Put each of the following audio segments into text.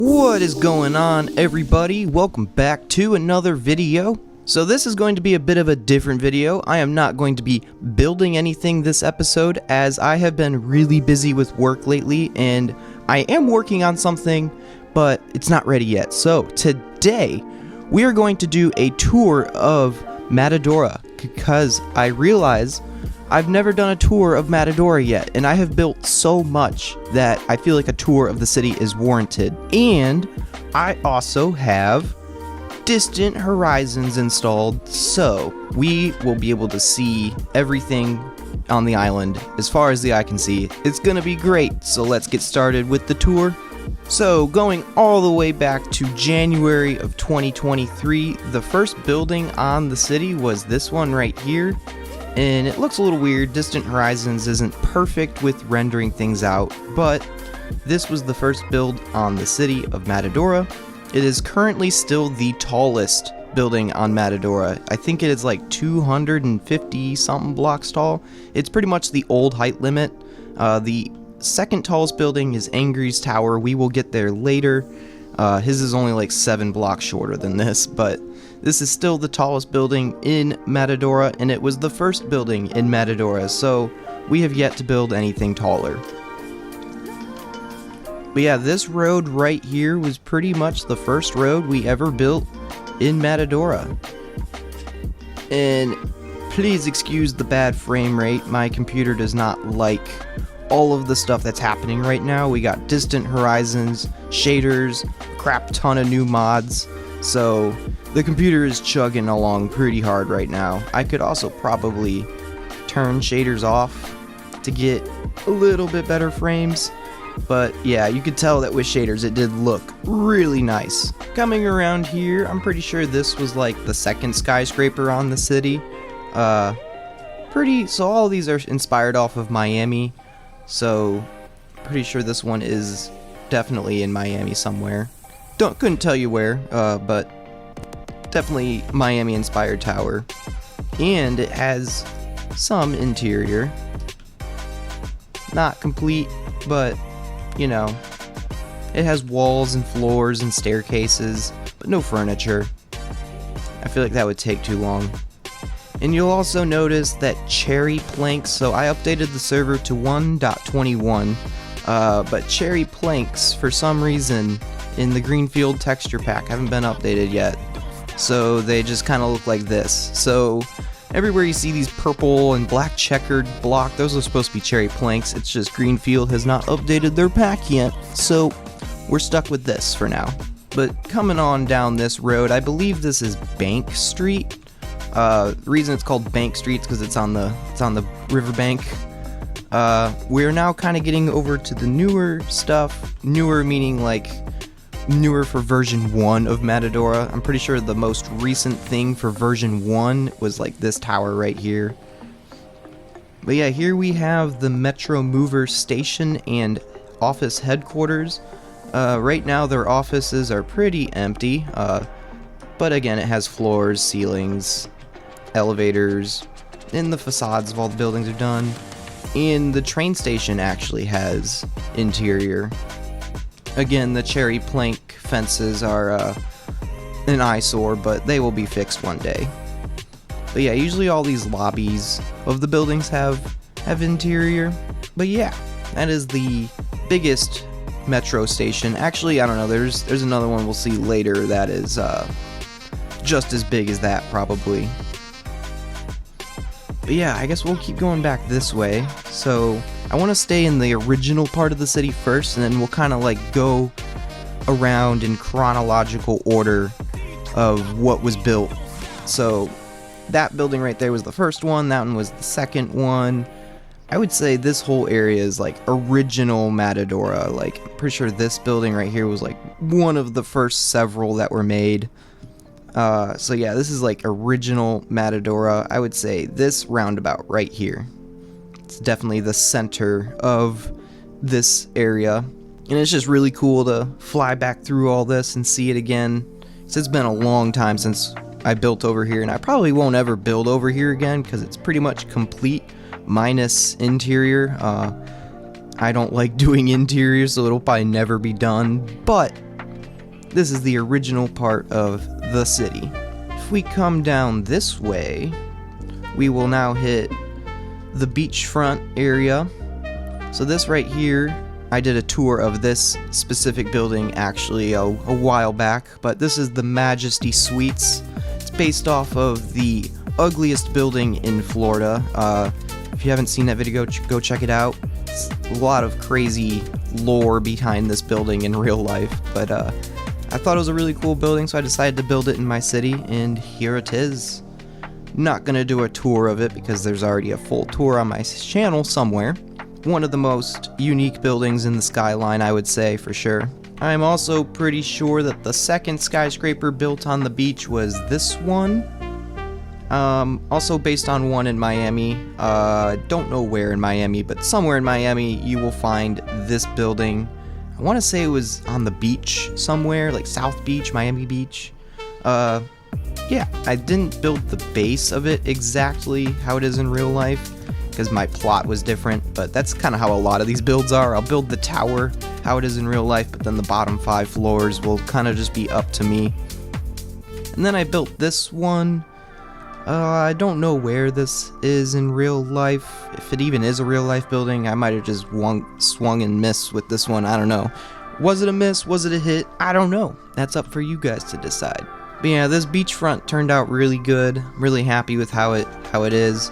What is going on, everybody? Welcome back to another video. So this is going to be a bit of a different video. I am not going to be building anything this episode as I have been really busy with work lately and I am working on something, but it's not ready yet. So today we are going to do a tour of Matadora because I realize I've never done a tour of Matadora yet, and I have built so much that I feel like a tour of the city is warranted. And I also have Distant Horizons installed, so we will be able to see everything on the island as far as the eye can see. It's gonna be great, so let's get started with the tour. So going all the way back to January of 2023, the first building on the city was this one right here. And it looks a little weird. Distant Horizons isn't perfect with rendering things out, but this was the first build on the city of Matadora. It is currently still the tallest building on Matadora. I think it is like 250 something blocks tall. It's pretty much the old height limit. The second tallest building is Angry's Tower. We will get there later. His is only like 7 blocks shorter than this, but this is still the tallest building in Matadora, and it was the first building in Matadora, so we have yet to build anything taller. But yeah, this road right here was pretty much the first road we ever built in Matadora. And please excuse the bad frame rate, my computer does not like all of the stuff that's happening right now. We got Distant Horizons, shaders, a crap ton of new mods, so the computer is chugging along pretty hard right now. I could also probably turn shaders off to get a little bit better frames, but yeah, you could tell that with shaders it did look really nice. Coming around here, I'm pretty sure this was like the second skyscraper on the city. So all of these are inspired off of Miami, so pretty sure this one is definitely in Miami somewhere. Couldn't tell you where, but definitely Miami inspired tower. And it has some interior. Not complete, but you know, it has walls and floors and staircases, but no furniture. I feel like that would take too long. And you'll also notice that cherry planks, so I updated the server to 1.21, but cherry planks, for some reason, in the Greenfield texture pack haven't been updated yet. So they just kind of look like this. So everywhere you see these purple and black checkered block, those are supposed to be cherry planks. It's just Greenfield has not updated their pack yet. So we're stuck with this for now. But coming on down this road, I believe this is Bank Street. The reason it's called Bank Street is because it's on the riverbank. We're now kind of getting over to the newer stuff. Newer meaning like newer for version 1 of Matadora. I'm pretty sure the most recent thing for version 1 was like this tower right here. But yeah, here we have the Metro Mover station and office headquarters. Right now their offices are pretty empty, but again it has floors, ceilings, elevators, and the facades of all the buildings are done. And the train station actually has interior. Again, the cherry plank fences are an eyesore, but they will be fixed one day. But yeah, usually all these lobbies of the buildings have interior. But yeah, that is the biggest metro station. Actually, I don't know, there's another one we'll see later that is just as big as that, probably. But yeah, I guess we'll keep going back this way. So I want to stay in the original part of the city first, and then we'll kind of like go around in chronological order of what was built. So that building right there was the first one, that one was the second one. I would say this whole area is like original Matadora. Like, I'm pretty sure this building right here was like one of the first several that were made. So yeah, this is like original Matadora. I would say this roundabout right here. It's definitely the center of this area. And it's just really cool to fly back through all this and see it again. So it's been a long time since I built over here, and I probably won't ever build over here again because it's pretty much complete minus interior. I don't like doing interior, so it'll probably never be done, but this is the original part of the city. If we come down this way, we will now hit the beachfront area. So this right here, I did a tour of this specific building actually a while back, but this is the Majesty Suites. It's based off of the ugliest building in Florida. If you haven't seen that video, go check it out. It's a lot of crazy lore behind this building in real life, but I thought it was a really cool building, so I decided to build it in my city, and here it is. Not gonna do a tour of it because there's already a full tour on my channel somewhere. One of the most unique buildings in the skyline, I would say, for sure. I'm also pretty sure that the second skyscraper built on the beach was this one. Also based on one in Miami. Don't know where in Miami, but somewhere in Miami you will find this building. I want to say it was on the beach somewhere, like South Beach, Miami Beach. Yeah, I didn't build the base of it exactly how it is in real life, because my plot was different, but that's kind of how a lot of these builds are. I'll build the tower how it is in real life, but then the bottom 5 floors will kind of just be up to me. And then I built this one. I don't know where this is in real life. If it even is a real life building, I might have just swung and missed with this one. I don't know. Was it a miss? Was it a hit? I don't know. That's up for you guys to decide. But yeah, this beachfront turned out really good. I'm really happy with how it is.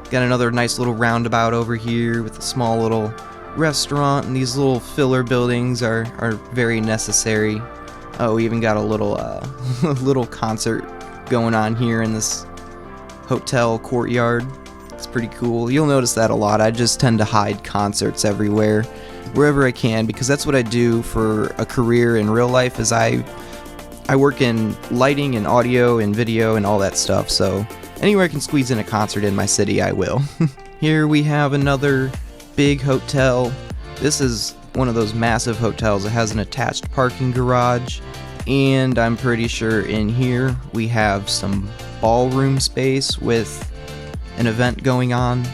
Got another nice little roundabout over here with a small little restaurant, and these little filler buildings are very necessary. Oh, we even got a little little concert going on here in this hotel courtyard. It's pretty cool. You'll notice that a lot. I just tend to hide concerts everywhere, wherever I can, because that's what I do for a career in real life. Is I work in lighting and audio and video and all that stuff, so anywhere I can squeeze in a concert in my city, I will. Here we have another big hotel. This is one of those massive hotels. It has an attached parking garage, and I'm pretty sure in here we have some ballroom space with an event going on.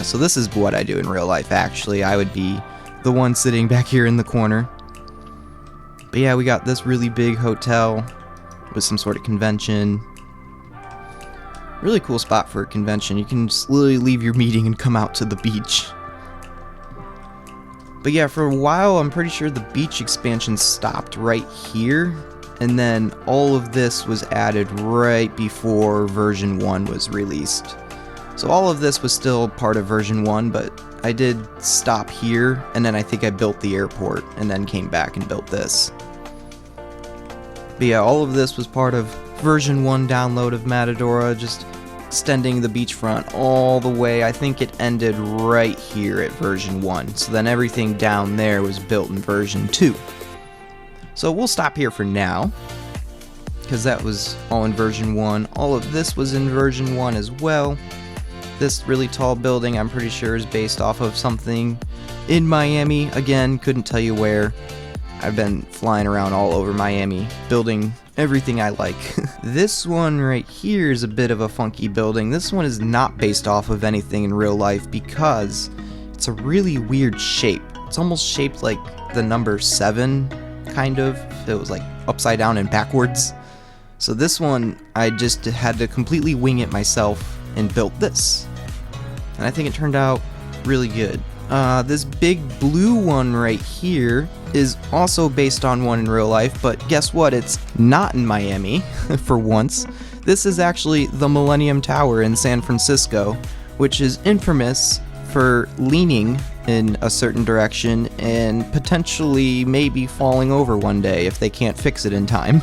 So this is what I do in real life, actually. I would be the one sitting back here in the corner. But yeah, we got this really big hotel with some sort of convention. Really cool spot for a convention. You can just literally leave your meeting and come out to the beach. But yeah, for a while, I'm pretty sure the beach expansion stopped right here, and then all of this was added right before version 1 was released. So all of this was still part of version 1, but I did stop here, and then I think I built the airport, and then came back and built this. But yeah, all of this was part of version 1 download of Matadora, just extending the beachfront all the way. I think it ended right here at version 1, so then everything down there was built in version 2. So we'll stop here for now, because that was all in version 1. All of this was in version 1 as well. This really tall building, I'm pretty sure, is based off of something in Miami. Again, couldn't tell you where. I've been flying around all over Miami, building everything I like. This one right here is a bit of a funky building. This one is not based off of anything in real life because it's a really weird shape. It's almost shaped like the number 7, kind of. It was like upside down and backwards. So this one, I just had to completely wing it myself and built this. And I think it turned out really good. This big blue one right here is also based on one in real life, but guess what? It's not in Miami, for once. This is actually the Millennium Tower in San Francisco, which is infamous for leaning in a certain direction and potentially maybe falling over one day if they can't fix it in time.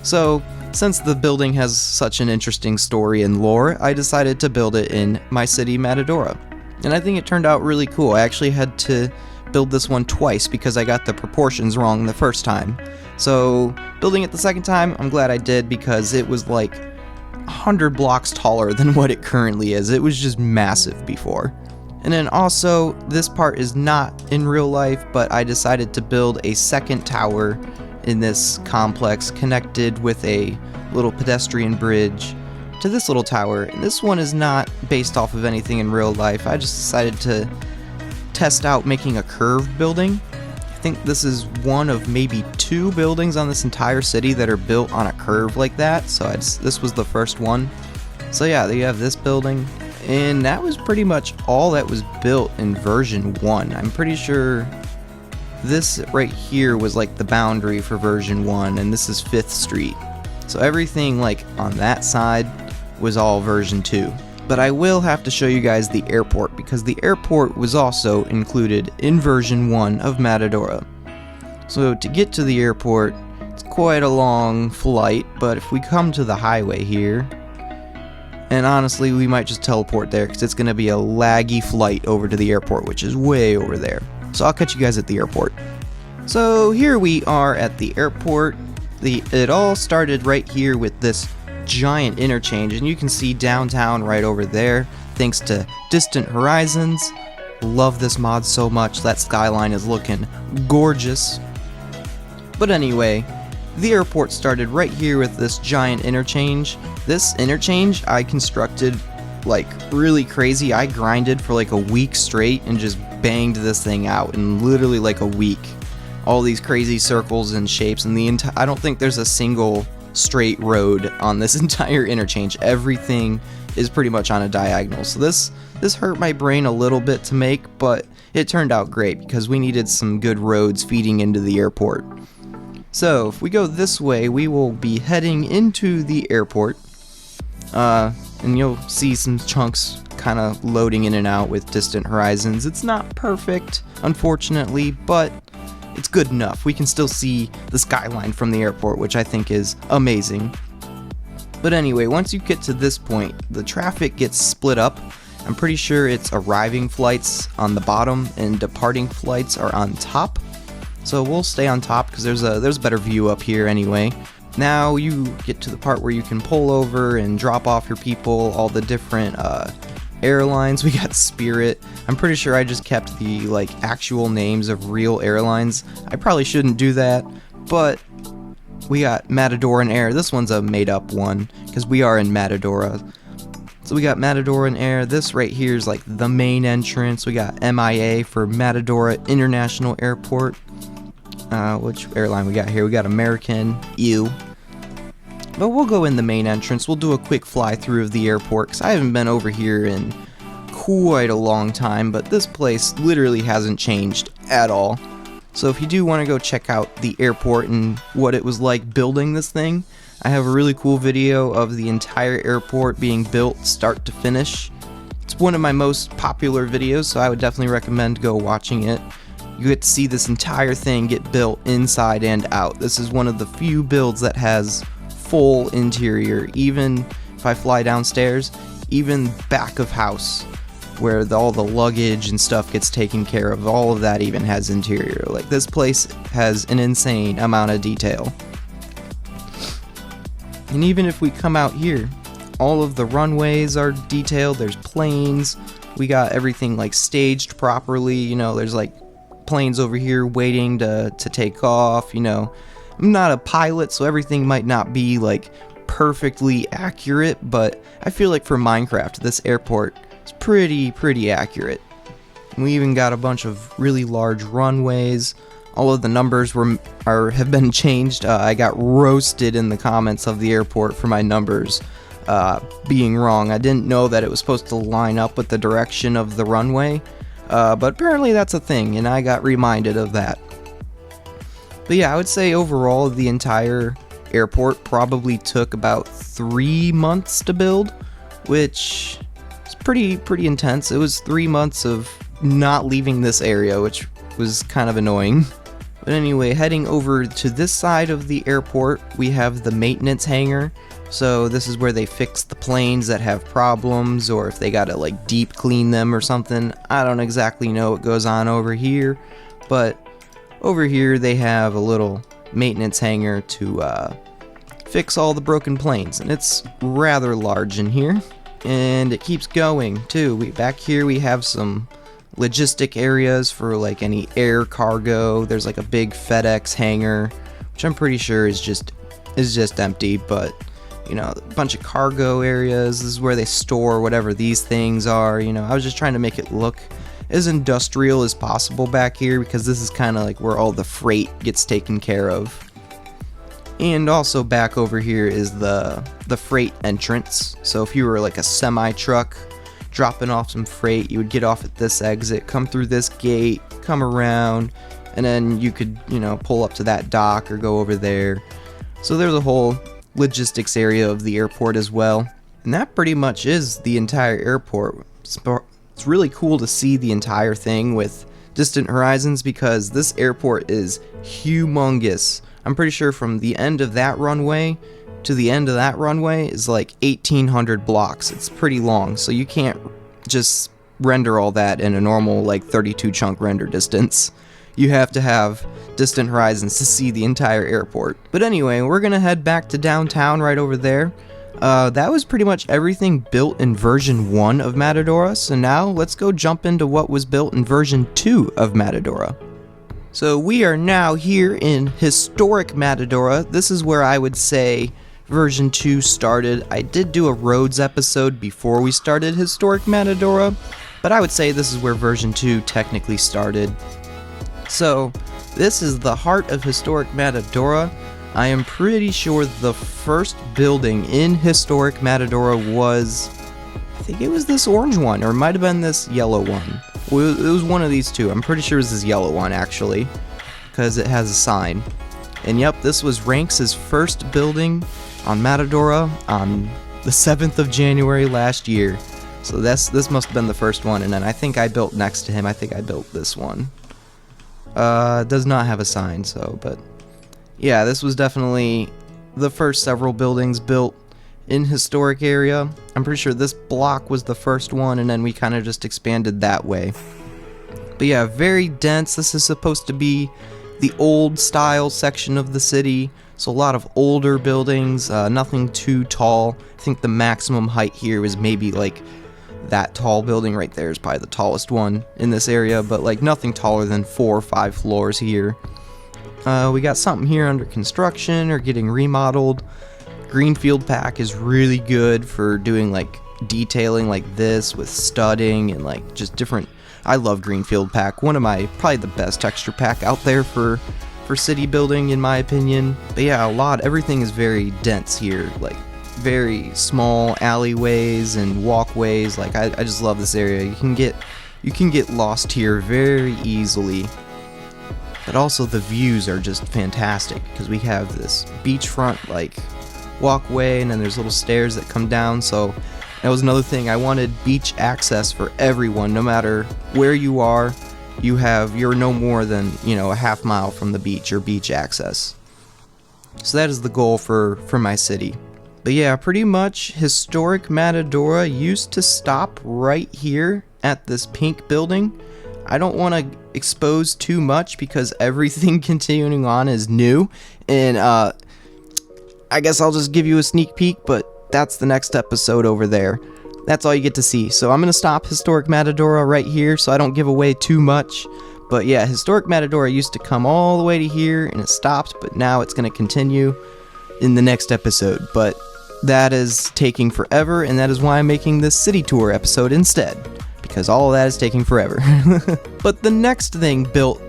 So, since the building has such an interesting story and lore, I decided to build it in my city, Matadora. And I think it turned out really cool. I actually had to build this one twice because I got the proportions wrong the first time. So building it the second time, I'm glad I did, because it was like 100 blocks taller than what it currently is. It was just massive before. And then also, this part is not in real life, but I decided to build a second tower in this complex connected with a little pedestrian bridge to this little tower. And this one is not based off of anything in real life. I just decided to test out making a curved building. I think this is one of maybe 2 2 buildings on this entire city that are built on a curve like that, so this was the first one. So yeah, you have this building, and that was pretty much all that was built in version 1. I'm pretty sure this right here was like the boundary for version 1, and this is 5th Street. So everything like on that side was all version 2. But I will have to show you guys the airport, because the airport was also included in version 1 of Matadora. So to get to the airport, it's quite a long flight, but if we come to the highway here, and honestly we might just teleport there because it's going to be a laggy flight over to the airport, which is way over there. So I'll catch you guys at the airport. So here we are at the airport. It all started right here with this giant interchange, and you can see downtown right over there thanks to Distant Horizons. Love this mod so much. That skyline is looking gorgeous. But anyway, the airport started right here with this giant interchange. This interchange I constructed like really crazy. I grinded for like a week straight and just banged this thing out in literally like a week. All these crazy circles and shapes, and I don't think there's a single straight road on this entire interchange. Everything is pretty much on a diagonal. So this hurt my brain a little bit to make, but it turned out great because we needed some good roads feeding into the airport. So if we go this way, we will be heading into the airport, and you'll see some chunks kind of loading in and out with Distant Horizons. It's not perfect, unfortunately, but it's good enough. We can still see the skyline from the airport, which I think is amazing. But anyway, once you get to this point, the traffic gets split up. I'm pretty sure it's arriving flights on the bottom and departing flights are on top. So we'll stay on top because there's a better view up here anyway. Now you get to the part where you can pull over and drop off your people, all the different airlines. We got Spirit. I'm pretty sure I just kept the like actual names of real airlines. I probably shouldn't do that, but we got Matadora and Air. This one's a made up one because we are in Matadora. So we got Matadora and Air. This right here is like the main entrance. We got MIA for Matadora International Airport. Which airline we got here? We got American, EU. But we'll go in the main entrance. We'll do a quick fly through of the airport because I haven't been over here in quite a long time, but this place literally hasn't changed at all. So if you do want to go check out the airport and what it was like building this thing, I have a really cool video of the entire airport being built start to finish. It's one of my most popular videos, so I would definitely recommend go watching it. You get to see this entire thing get built inside and out. This is one of the few builds that has full interior. Even if I fly downstairs, even back of house where all the luggage and stuff gets taken care of, all of that even has interior. Like, this place has an insane amount of detail. And even if we come out here, all of the runways are detailed. There's planes. We got everything like staged properly. You know, there's like planes over here waiting to take off. You know, I'm not a pilot, so everything might not be like perfectly accurate, but I feel like for Minecraft, this airport is pretty accurate. We even got a bunch of really large runways. All of the numbers have been changed. I got roasted in the comments of the airport for my numbers being wrong. I didn't know that it was supposed to line up with the direction of the runway, but apparently that's a thing, and I got reminded of that. But yeah, I would say overall the entire airport probably took about 3 months to build, which is pretty intense. It was 3 months of not leaving this area, which was kind of annoying. But anyway, heading over to this side of the airport, we have the maintenance hangar. So this is where they fix the planes that have problems, or if they gotta like deep clean them or something. I don't exactly know what goes on over here, but over here they have a little maintenance hangar to fix all the broken planes, and it's rather large in here, and it keeps going too. Back here we have some logistic areas for like any air cargo. There's like a big FedEx hangar, which I'm pretty sure is just empty, but you know, a bunch of cargo areas. This is where they store whatever these things are. You know, I was just trying to make it look as industrial as possible back here, because this is kind of like where all the freight gets taken care of. And also back over here is the freight entrance. So if you were like a semi-truck dropping off some freight, you would get off at this exit, come through this gate, come around, and then you could, you know, pull up to that dock or go over there. So there's a whole logistics area of the airport as well. And that pretty much is the entire airport. It's really cool to see the entire thing with distant horizons, because this airport is humongous. I'm pretty sure from the end of that runway to the end of that runway is like 1,800 blocks. It's pretty long, so you can't just render all that in a normal like 32 chunk render distance. You have to have distant horizons to see the entire airport. But anyway, we're gonna head back to downtown right over there. That was pretty much everything built in version 1 of Matadora, so now let's go jump into what was built in version 2 of Matadora. So we are now here in historic Matadora. This is where I would say version 2 started. I did do a roads episode before we started historic Matadora, but I would say this is where version 2 technically started. So this is the heart of historic Matadora. I am pretty sure the first building in historic Matadora was, I think it was this orange one, or it might have been this yellow one. It was one of these two. I'm pretty sure it was this yellow one, actually, because it has a sign. And yep, this was Ranx's first building on Matadora on the 7th of January last year. So this must have been the first one, and then I think I built next to him. I think I built this one. Does not have a sign, so, but yeah, this was definitely the first several buildings built in historic area. I'm pretty sure this block was the first one, and then we kind of just expanded that way. But yeah, very dense. This is supposed to be the old style section of the city, so a lot of older buildings, nothing too tall. I think the maximum height here is maybe like that tall building right there is probably the tallest one in this area, but like nothing taller than 4 or 5 floors here. We got something here under construction or getting remodeled. Greenfield pack is really good for doing like detailing like this with studding and like just different. I love Greenfield pack, one of my probably the best texture pack out there for city building in my opinion. But yeah, everything is very dense here, like very small alleyways and walkways. Like I just love this area. You can get lost here very easily. But also the views are just fantastic, because we have this beachfront like walkway, and then there's little stairs that come down. So that was another thing. I wanted beach access for everyone, no matter where you are. You're no more than, you know, a half mile from the beach or beach access. So that is the goal for my city. But yeah, pretty much historic Matadora used to stop right here at this pink building. I don't want to expose too much because everything continuing on is new, and I guess I'll just give you a sneak peek, but that's the next episode over there. That's all you get to see. So I'm going to stop historic Matadora right here so I don't give away too much. But yeah, historic Matadora used to come all the way to here and it stopped, but now it's going to continue in the next episode. But that is taking forever, and that is why I'm making this city tour episode instead, because all of that is taking forever. But the next thing built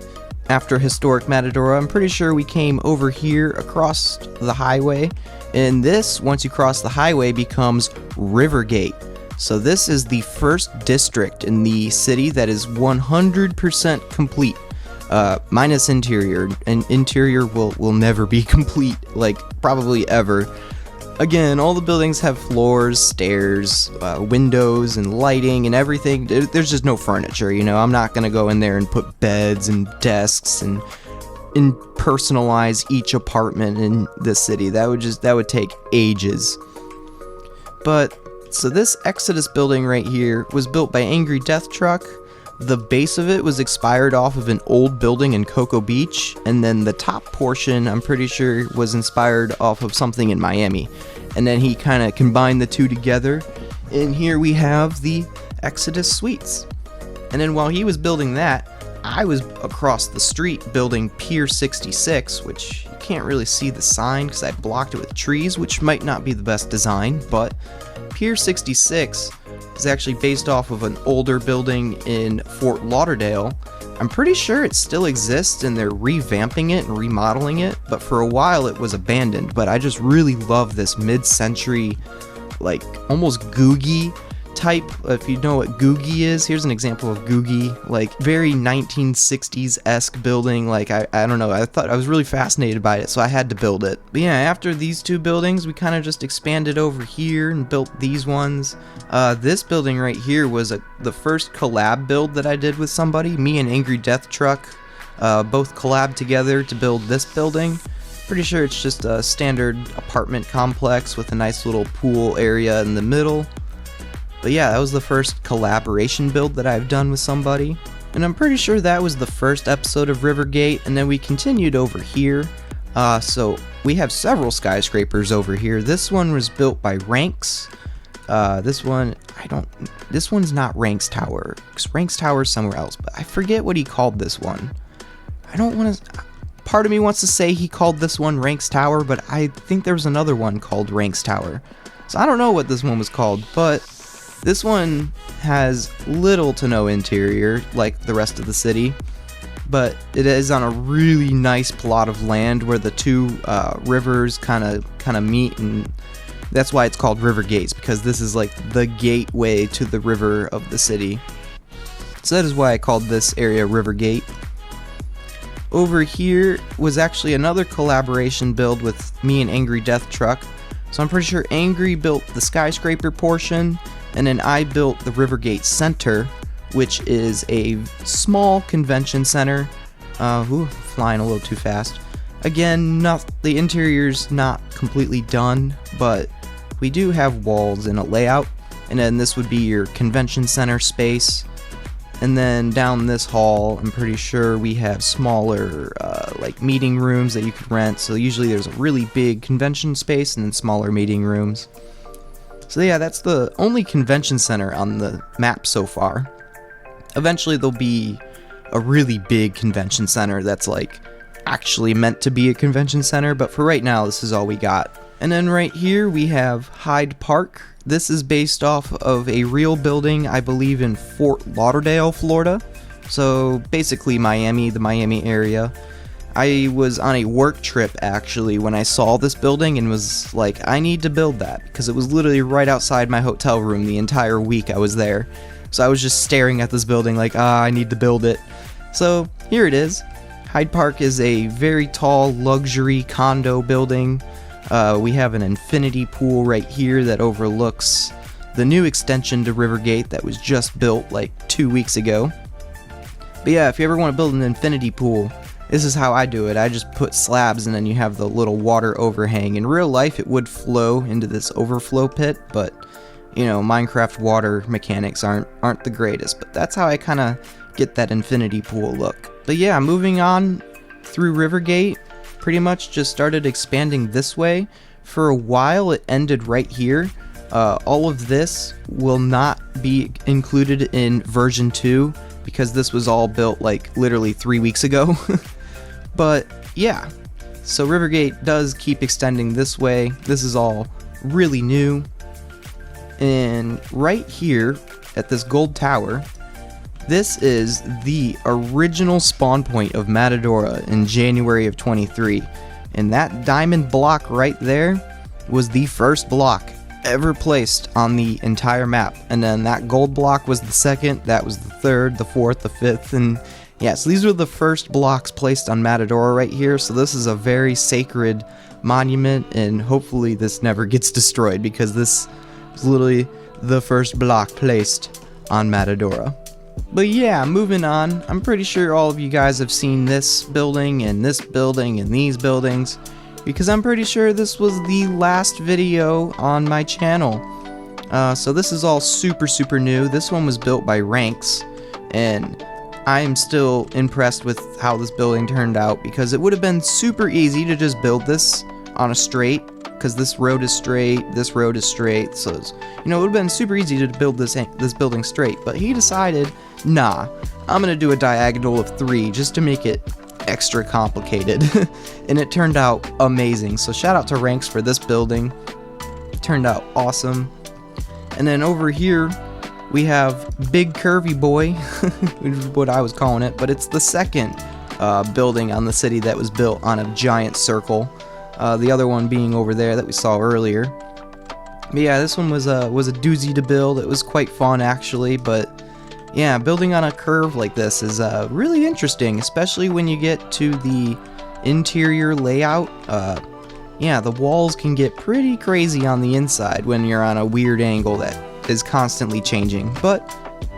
after historic Matadora, I'm pretty sure we came over here across the highway, and this, once you cross the highway, becomes Rivergate. So this is the first district in the city that is 100% complete, minus interior, and interior will never be complete, like probably ever. Again, all the buildings have floors, stairs, windows, and lighting, and everything. There's just no furniture, you know. I'm not going to go in there and put beds and desks and personalize each apartment in this city. That would take ages. But, so this Exodus building right here was built by Angry Death Truck. The base of it was inspired off of an old building in Cocoa Beach, and then the top portion, I'm pretty sure, was inspired off of something in Miami. And then he kind of combined the two together, and here we have the Exodus Suites. And then while he was building that, I was across the street building Pier 66, which you can't really see the sign because I blocked it with trees, which might not be the best design, but Pier 66 is actually based off of an older building in Fort Lauderdale. I'm pretty sure it still exists and they're revamping it and remodeling it, but for a while it was abandoned. But I just really love this mid-century, like almost Googie type. If you know what Googie is, here's an example of Googie, like very 1960s-esque building. Like I don't know, I was really fascinated by it, so I had to build it. But yeah, after these two buildings, we kind of just expanded over here and built these ones. This building right here was the first collab build that I did with somebody. Me and Angry Death Truck both collabed together to build this building. Pretty sure it's just a standard apartment complex with a nice little pool area in the middle. But yeah, that was the first collaboration build that I've done with somebody. And I'm pretty sure that was the first episode of Rivergate, and then we continued over here. So we have several skyscrapers over here. This one was built by Ranx. This one's not Ranx Tower, because Ranx Tower is somewhere else, but I forget what he called this one. Part of me wants to say he called this one Ranx Tower, but I think there was another one called Ranx Tower. So I don't know what this one was called, but this one has little to no interior like the rest of the city, but it is on a really nice plot of land where the two rivers kind of meet, and that's why it's called Rivergates, because this is like the gateway to the river of the city. So that is why I called this area Rivergate. Over here was actually another collaboration build with me and Angry Death Truck. So I'm pretty sure Angry built the skyscraper portion, and then I built the Rivergate Center, which is a small convention center. Flying a little too fast. Again, the interior's not completely done, but we do have walls and a layout. And then this would be your convention center space. And then down this hall, I'm pretty sure we have smaller like meeting rooms that you could rent. So usually there's a really big convention space and then smaller meeting rooms. So yeah, that's the only convention center on the map so far. Eventually there'll be a really big convention center that's like actually meant to be a convention center, but for right now this is all we got. And then right here we have Hyde Park. This is based off of a real building, I believe in Fort Lauderdale, Florida. So basically Miami, the Miami area. I was on a work trip actually when I saw this building and was like, I need to build that, because it was literally right outside my hotel room the entire week I was there. So I was just staring at this building like, I need to build it. So here it is. Hyde Park is a very tall luxury condo building. We have an infinity pool right here that overlooks the new extension to Rivergate that was just built like 2 weeks ago. But yeah, if you ever want to build an infinity pool, this is how I do it. I just put slabs and then you have the little water overhang. In real life it would flow into this overflow pit, but you know, Minecraft water mechanics aren't the greatest, but that's how I kind of get that infinity pool look. But yeah, moving on through Rivergate, pretty much just started expanding this way. For a while it ended right here. All of this will not be included in version 2 because this was all built like literally 3 weeks ago. But yeah, so Rivergate does keep extending this way. This is all really new. And right here at this gold tower, this is the original spawn point of Matadora in January of 23. And that diamond block right there was the first block ever placed on the entire map. And then that gold block was the second, that was the third, the fourth, the fifth, and yeah, so these were the first blocks placed on Matadora right here. So this is a very sacred monument, and hopefully this never gets destroyed because this is literally the first block placed on Matadora. But yeah, moving on, I'm pretty sure all of you guys have seen this building and this building and these buildings, because I'm pretty sure this was the last video on my channel. So this is all super new. This one was built by Ranx, and I am still impressed with how this building turned out, because it would have been super easy to just build this on a straight, because this road is straight, this road is straight, so it's, you know, it would have been super easy to build this building straight, but he decided, nah, I'm gonna do a diagonal of 3 just to make it extra complicated. And it turned out amazing, so shout out to Ranx for this building. It turned out awesome. And then over here we have Big Curvy Boy, which is what I was calling it, but it's the second building on the city that was built on a giant circle. The other one being over there that we saw earlier. But yeah, this one was a doozy to build. It was quite fun actually, but yeah, building on a curve like this is really interesting, especially when you get to the interior layout. Yeah, the walls can get pretty crazy on the inside when you're on a weird angle that is constantly changing, but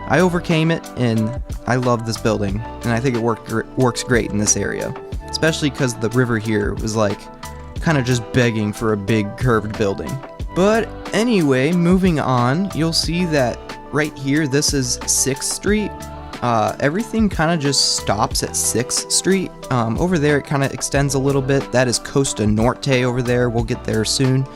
I overcame it and I love this building, and I think it works great in this area, especially because the river here was like kind of just begging for a big curved building. But anyway, moving on, you'll see that right here, this is 6th Street. Everything kind of just stops at 6th Street. Over there, it kind of extends a little bit. That is Costa Norte over there. We'll get there soon.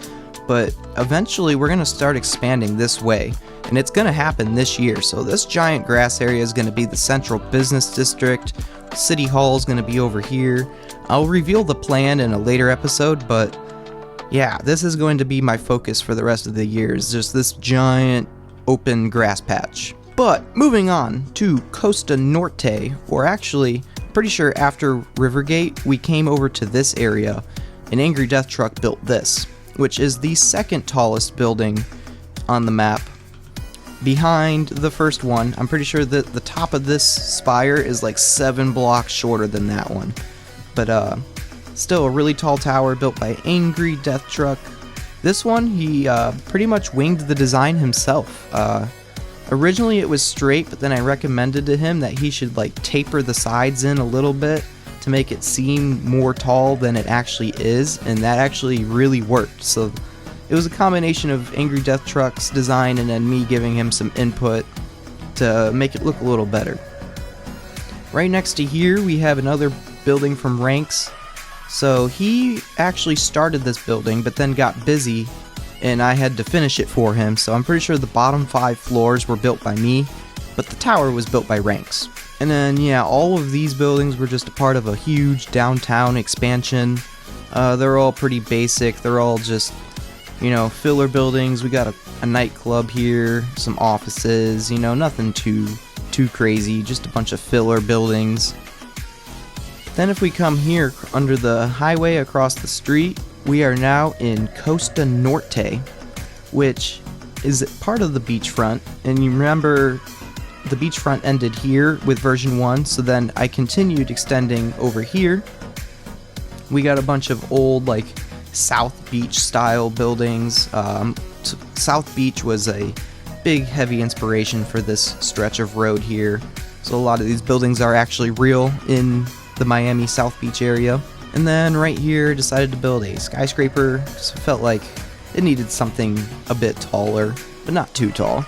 But eventually, we're going to start expanding this way. And it's going to happen this year. So this giant grass area is going to be the central business district. City Hall is going to be over here. I'll reveal the plan in a later episode, but yeah, this is going to be my focus for the rest of the year. It's just this giant open grass patch. But moving on to Costa Norte, or actually, pretty sure after Rivergate, we came over to this area. An Angry Death Truck built this, which is the second tallest building on the map, behind the first one. I'm pretty sure that the top of this spire is like 7 blocks shorter than that one. But still a really tall tower built by Angry Death Truck. This one, he pretty much winged the design himself. Originally it was straight, but then I recommended to him that he should like taper the sides in a little bit to make it seem more tall than it actually is, and that actually really worked. So it was a combination of Angry Death Truck's design and then me giving him some input to make it look a little better. Right next to here we have another building from Ranx. So he actually started this building but then got busy and I had to finish it for him, so I'm pretty sure the bottom 5 floors were built by me, but the tower was built by Ranx. And then yeah, all of these buildings were just a part of a huge downtown expansion. They're all pretty basic, they're all just, you know, filler buildings. We got a nightclub here, some offices, you know, nothing too crazy, just a bunch of filler buildings. Then if we come here under the highway across the street, we are now in Costa Norte, which is part of the beachfront. And you remember the beachfront ended here with version 1, so then I continued extending over here. We got a bunch of old like South Beach style buildings. South Beach was a big heavy inspiration for this stretch of road here. So a lot of these buildings are actually real in the Miami South Beach area. And then right here, decided to build a skyscraper. Just felt like it needed something a bit taller, but not too tall.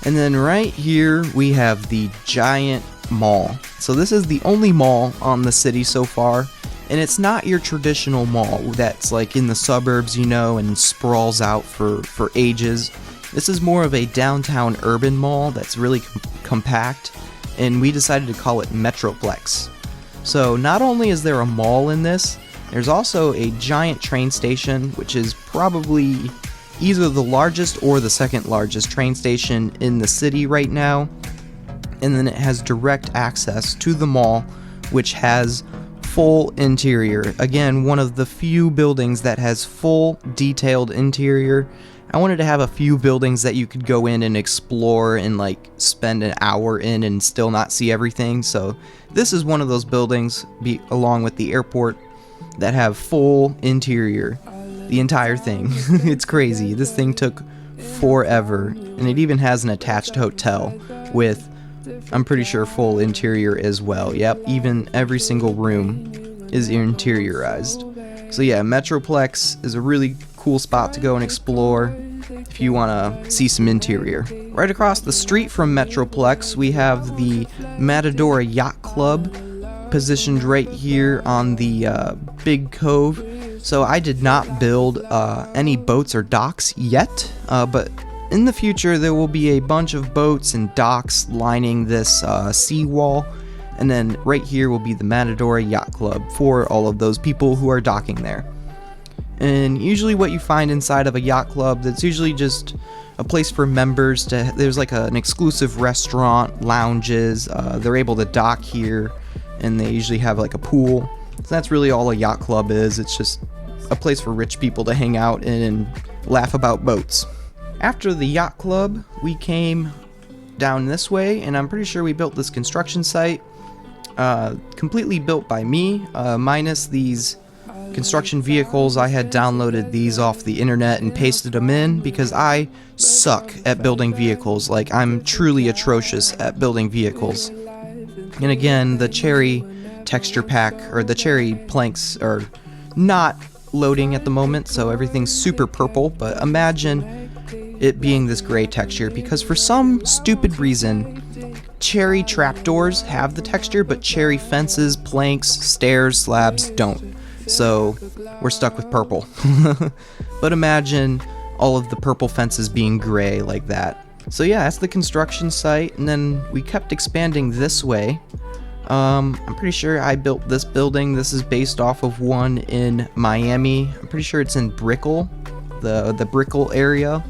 And then right here, we have the giant mall. So this is the only mall on the city so far, and it's not your traditional mall that's like in the suburbs, you know, and sprawls out for ages. This is more of a downtown urban mall that's really compact, and we decided to call it Metroplex. So not only is there a mall in this, there's also a giant train station, which is probably either the largest or the second largest train station in the city right now. And then it has direct access to the mall, which has full interior. Again, one of the few buildings that has full detailed interior. I wanted to have a few buildings that you could go in and explore and like spend an hour in and still not see everything. So this is one of those buildings, along with the airport, that have full interior. The entire thing. It's crazy. This thing took forever, and it even has an attached hotel with, I'm pretty sure, full interior as well. Yep, even every single room is interiorized. So yeah, Metroplex is a really cool spot to go and explore if you want to see some interior. Right across the street from Metroplex, we have the Matadora Yacht Club, positioned right here on the big cove. So I did not build any boats or docks yet, but in the future there will be a bunch of boats and docks lining this seawall, and then right here will be the Matadora Yacht Club for all of those people who are docking there. And usually what you find inside of a yacht club, that's usually just a place for members to, there's like an exclusive restaurant, lounges, they're able to dock here, and they usually have like a pool. So that's really all a yacht club is. It's just a place for rich people to hang out in and laugh about boats. After the yacht club, we came down this way, and I'm pretty sure we built this construction site, completely built by me, minus these construction vehicles. I had downloaded these off the internet and pasted them in because I suck at building vehicles. Like, I'm truly atrocious at building vehicles. And again, the cherry texture pack, or the cherry planks, are not loading at the moment, so everything's super purple, but imagine it being this gray texture, because for some stupid reason, cherry trapdoors have the texture, but cherry fences, planks, stairs, slabs don't. So we're stuck with purple. But imagine all of the purple fences being gray like that. So yeah, that's the construction site, and then we kept expanding this way. I'm pretty sure I built this building. This is based off of one in Miami. I'm pretty sure it's in Brickell, the Brickell area.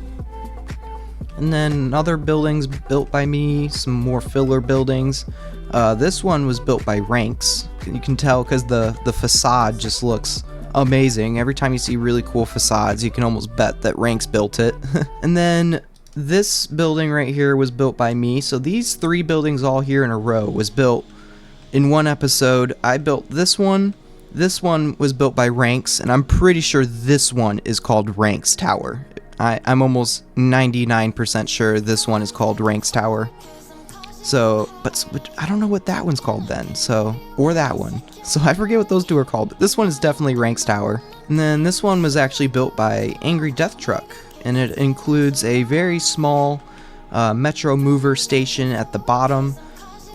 And then other buildings built by me, some more filler buildings. This one was built by Ranx. You can tell because the facade just looks amazing. Every time you see really cool facades, you can almost bet that Ranx built it. And then this building right here was built by me. So these 3 buildings all here in a row was built in one episode. I built this one. This one was built by Ranx, and I'm pretty sure this one is called Ranx Tower. I'm almost 99% sure this one is called Ranx Tower. So, but I don't know what that one's called then, so, or that one. So I forget what those 2 are called, but this one is definitely Ranx Tower. And then this one was actually built by Angry Death Truck, and it includes a very small Metro Mover station at the bottom,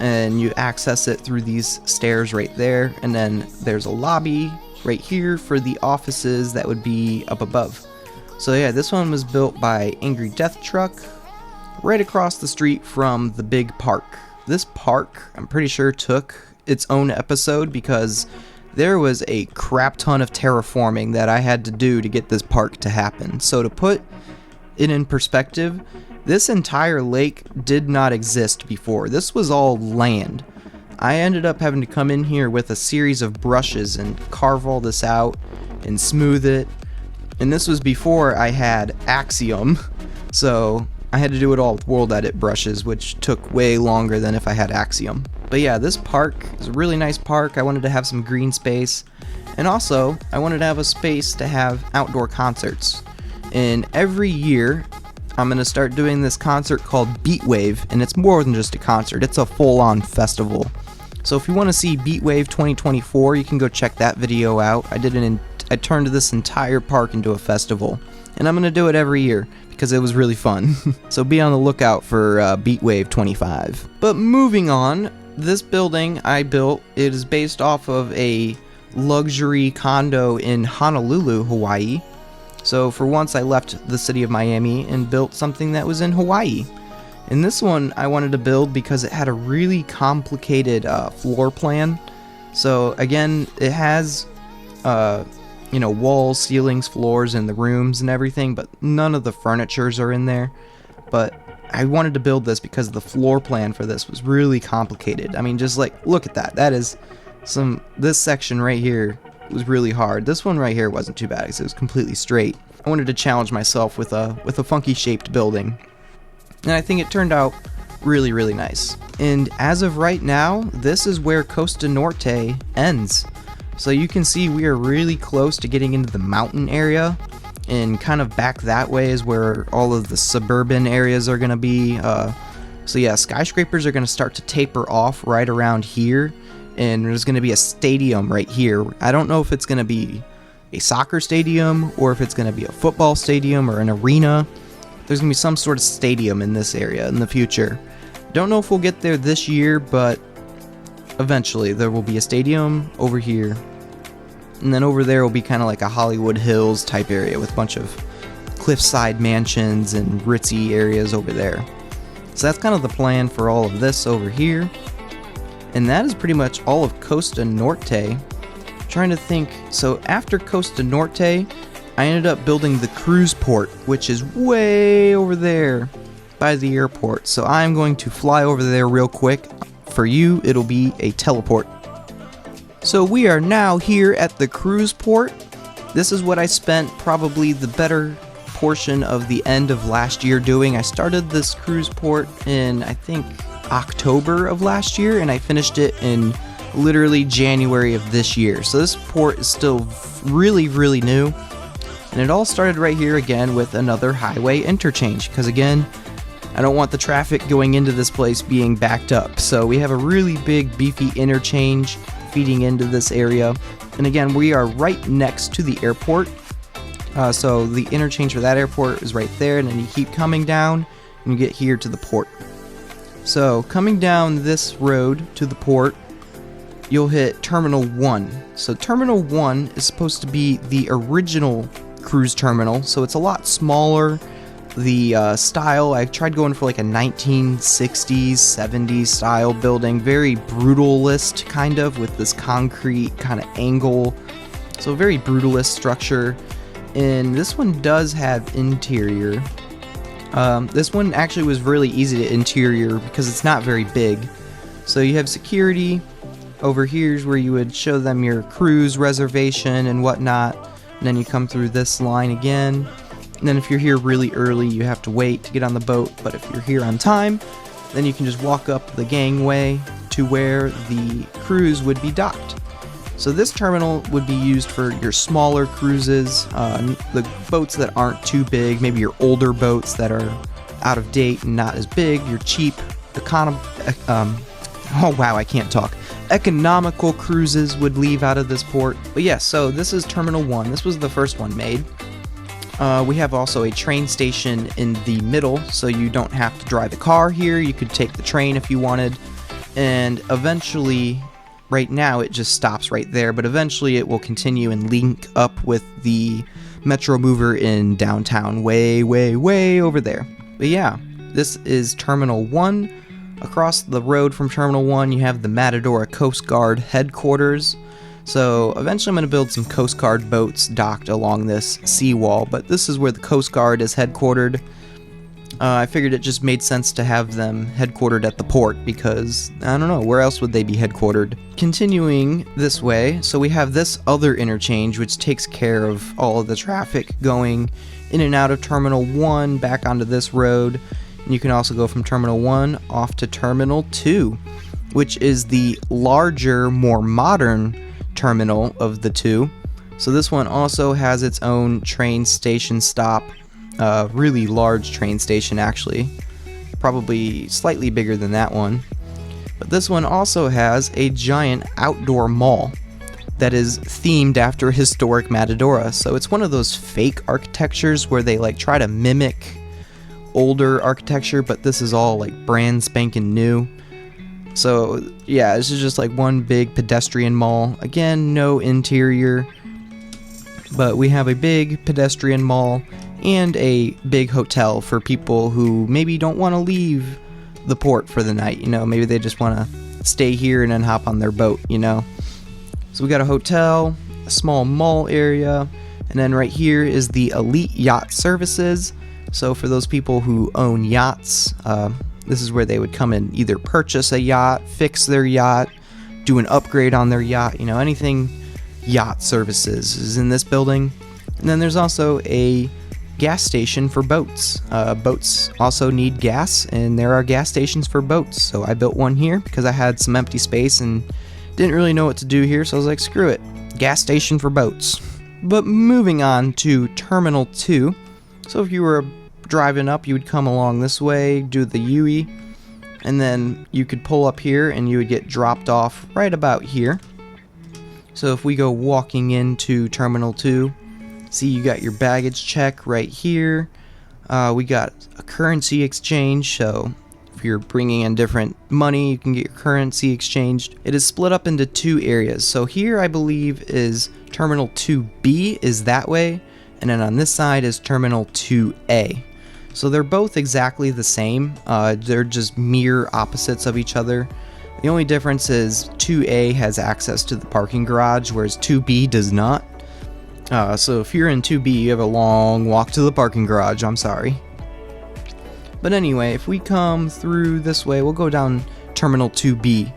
and you access it through these stairs right there, and then there's a lobby right here for the offices that would be up above. So yeah, this one was built by Angry Death Truck, right across the street from the big park. This park, I'm pretty sure, took its own episode because there was a crap ton of terraforming that I had to do to get this park to happen. So to put it in perspective, this entire lake did not exist before. This was all land. I ended up having to come in here with a series of brushes and carve all this out and smooth it. And this was before I had Axiom, so I had to do it all with World Edit brushes, which took way longer than if I had Axiom. But yeah, this park is a really nice park. I wanted to have some green space, and also I wanted to have a space to have outdoor concerts. And every year I'm going to start doing this concert called Beatwave, and it's more than just a concert, it's a full-on festival. So if you want to see Beatwave 2024, you can go check that video out. I turned this entire park into a festival, and I'm going to do it every year because it was really fun. So be on the lookout for Beatwave 25. But moving on, this building I built, it is based off of a luxury condo in Honolulu, Hawaii. So for once I left the city of Miami and built something that was in Hawaii. And this one I wanted to build because it had a really complicated floor plan. So again, it has walls, ceilings, floors, and the rooms and everything, but none of the furnitures are in there. But I wanted to build this because the floor plan for this was really complicated. I mean, just like, look at that. That is this section right here was really hard. This one right here wasn't too bad because it was completely straight. I wanted to challenge myself with a funky shaped building. And I think it turned out really, really nice. And as of right now, this is where Costa Norte ends. So you can see we are really close to getting into the mountain area, and kind of back that way is where all of the suburban areas are going to be. So yeah, skyscrapers are going to start to taper off right around here, and there's going to be a stadium right here. I don't know if it's going to be a soccer stadium or if it's going to be a football stadium or an arena. There's going to be some sort of stadium in this area in the future. Don't know if we'll get there this year, but eventually there will be a stadium over here. And then over there will be kind of like a Hollywood Hills type area with a bunch of cliffside mansions and ritzy areas over there. So that's kind of the plan for all of this over here. And that is pretty much all of Costa Norte. I'm trying to think, so after Costa Norte, I ended up building the cruise port, which is way over there by the airport. So I'm going to fly over there real quick. For you, it'll be a teleport. So we are now here at the cruise port. This is what I spent probably the better portion of the end of last year doing. I started this cruise port in, I think, October of last year, and I finished it in literally January of this year. So this port is still really, really new. And it all started right here again with another highway interchange, because again, I don't want the traffic going into this place being backed up. So we have a really big beefy interchange feeding into this area. And again, we are right next to the airport. So the interchange for that airport is right there, and then you keep coming down and you get here to the port. So coming down this road to the port, you'll hit Terminal 1. So Terminal 1 is supposed to be the original cruise terminal, so it's a lot smaller. The style, I tried going for like a 1960s, 70s style building, very brutalist kind of, with this concrete kind of angle. So very brutalist structure. And this one does have interior. This one actually was really easy to interior because it's not very big. So you have security. Over here is where you would show them your cruise reservation and whatnot. And then you come through this line again. And then if you're here really early, you have to wait to get on the boat. But if you're here on time, then you can just walk up the gangway to where the cruise would be docked. So this terminal would be used for your smaller cruises, the boats that aren't too big, maybe your older boats that are out of date and not as big, your cheap, economical cruises would leave out of this port. But yeah, so this is Terminal 1. This was the first one made. We have also a train station in the middle, so you don't have to drive a car here. You could take the train if you wanted, and eventually, right now it just stops right there, but eventually it will continue and link up with the Metro Mover in downtown, way, way, way over there. But yeah, this is Terminal 1. Across the road from Terminal 1, you have the Matadora Coast Guard headquarters. So eventually I'm going to build some Coast Guard boats docked along this seawall, but this is where the Coast Guard is headquartered. I figured it just made sense to have them headquartered at the port because, I don't know, where else would they be headquartered? Continuing this way, so we have this other interchange which takes care of all of the traffic going in and out of Terminal 1 back onto this road. And you can also go from Terminal 1 off to Terminal 2, which is the larger, more modern terminal of the two. So this one also has its own train station stop, really large train station actually, probably slightly bigger than that one. But this one also has a giant outdoor mall that is themed after historic Matadora. So it's one of those fake architectures where they like try to mimic older architecture, but this is all like brand spanking new. So yeah, this is just like one big pedestrian mall. Again, no interior, but we have a big pedestrian mall and a big hotel for people who maybe don't want to leave the port for the night, you know, maybe they just want to stay here and then hop on their boat, you know. So we got a hotel, a small mall area, and then right here is the Elite Yacht Services. So for those people who own yachts, this is where they would come and either purchase a yacht, fix their yacht, do an upgrade on their yacht, you know, anything yacht services is in this building. And then there's also a gas station for boats. Boats also need gas, and there are gas stations for boats. So I built one here because I had some empty space and didn't really know what to do here, so I was like, screw it, gas station for boats. But moving on to Terminal 2. So if you were driving up, you would come along this way, do the UE, and then you could pull up here and you would get dropped off right about here. So if we go walking into Terminal 2, see you got your baggage check right here. We got a currency exchange, so if you're bringing in different money, you can get your currency exchanged. It is split up into two areas. So here I believe is Terminal 2B is that way, and then on this side is Terminal 2A. So they're both exactly the same. They're just mirror opposites of each other. The only difference is 2A has access to the parking garage, whereas 2B does not. So if you're in 2B, you have a long walk to the parking garage. I'm sorry. But anyway, if we come through this way, we'll go down Terminal 2B.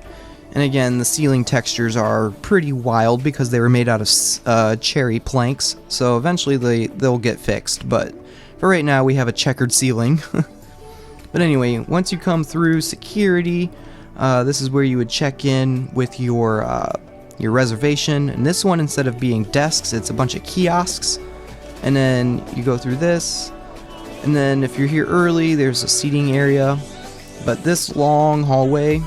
And again, the ceiling textures are pretty wild because they were made out of cherry planks. So eventually they'll get fixed. But for right now, we have a checkered ceiling. But anyway, once you come through security, this is where you would check in with your reservation. And this one, instead of being desks, it's a bunch of kiosks. And then you go through this. And then if you're here early, there's a seating area. But this long hallway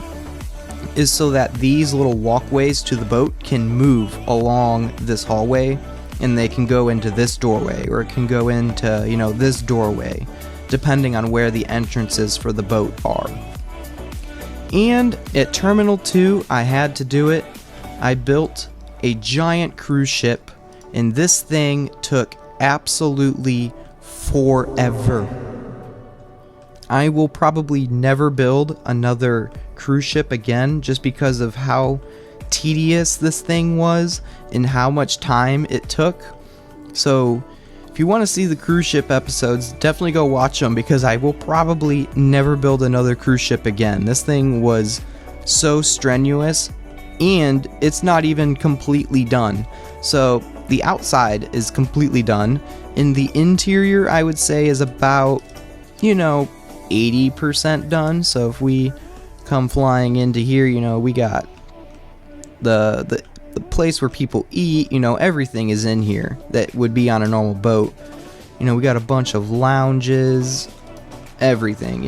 is so that these little walkways to the boat can move along this hallway. And they can go into this doorway, or it can go into, you know, this doorway, depending on where the entrances for the boat are. And at Terminal 2, I had to do it. I built a giant cruise ship, and this thing took absolutely forever. I will probably never build another cruise ship again just because of how tedious this thing was and how much time it took. So if you want to see the cruise ship episodes, definitely go watch them, because I will probably never build another cruise ship again. This thing was so strenuous, and it's not even completely done. So the outside is completely done, and the interior, I would say, is about, 80% done. So if we come flying into here, we got the place where people eat, everything is in here that would be on a normal boat. We got a bunch of lounges, everything,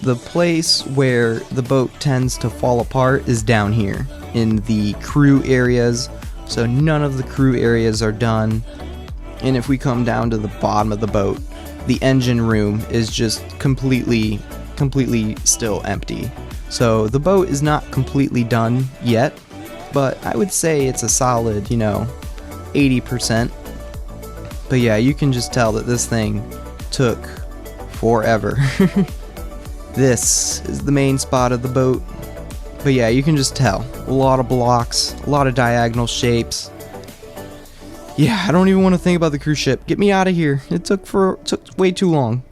The place where the boat tends to fall apart is down here in the crew areas. So none of the crew areas are done. And if we come down to the bottom of the boat, the engine room is just completely still empty. So the boat is not completely done yet, but I would say it's a solid, 80%. But yeah, you can just tell that this thing took forever. This is the main spot of the boat. But yeah, you can just tell. A lot of blocks, a lot of diagonal shapes. Yeah, I don't even want to think about the cruise ship. Get me out of here. It took way too long.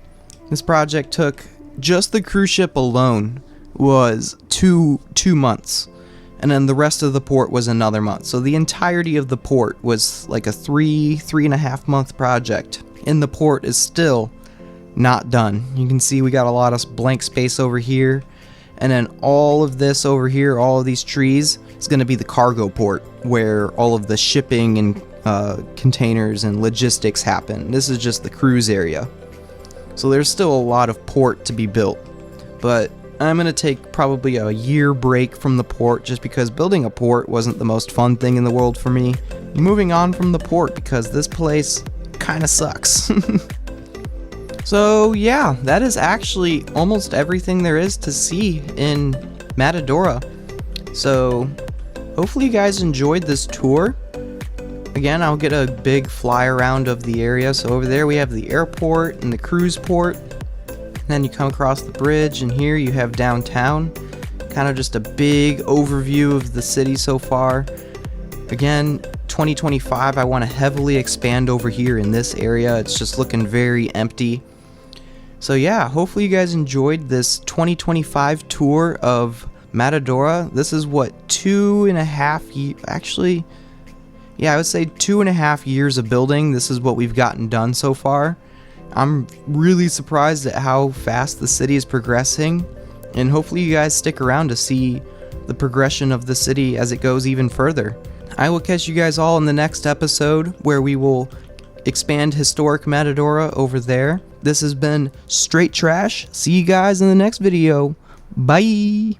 This project took, just the cruise ship alone was two months. And then the rest of the port was another month. So the entirety of the port was like a 3.5 month project. And the port is still not done. You can see we got a lot of blank space over here. And then all of this over here, all of these trees, is going to be the cargo port, where all of the shipping and containers and logistics happen. This is just the cruise area. So there's still a lot of port to be built. But I'm going to take probably a year break from the port, just because building a port wasn't the most fun thing in the world for me. Moving on from the port, because this place kind of sucks. So yeah, that is actually almost everything there is to see in Matadora. So hopefully you guys enjoyed this tour. Again, I'll get a big fly around of the area. So over there we have the airport and the cruise port. And then you come across the bridge, and here you have downtown. Kind of just a big overview of the city so far. Again, 2025, I want to heavily expand over here in this area. It's just looking very empty. So yeah, hopefully you guys enjoyed this 2025 tour of Matadora. This is what, 2.5 years, actually, yeah, I would say 2.5 years of building. This is what we've gotten done so far. I'm really surprised at how fast the city is progressing, and hopefully you guys stick around to see the progression of the city as it goes even further. I will catch you guys all in the next episode, where we will expand historic Matadora over there. This has been Straight Trash. See you guys in the next video. Bye!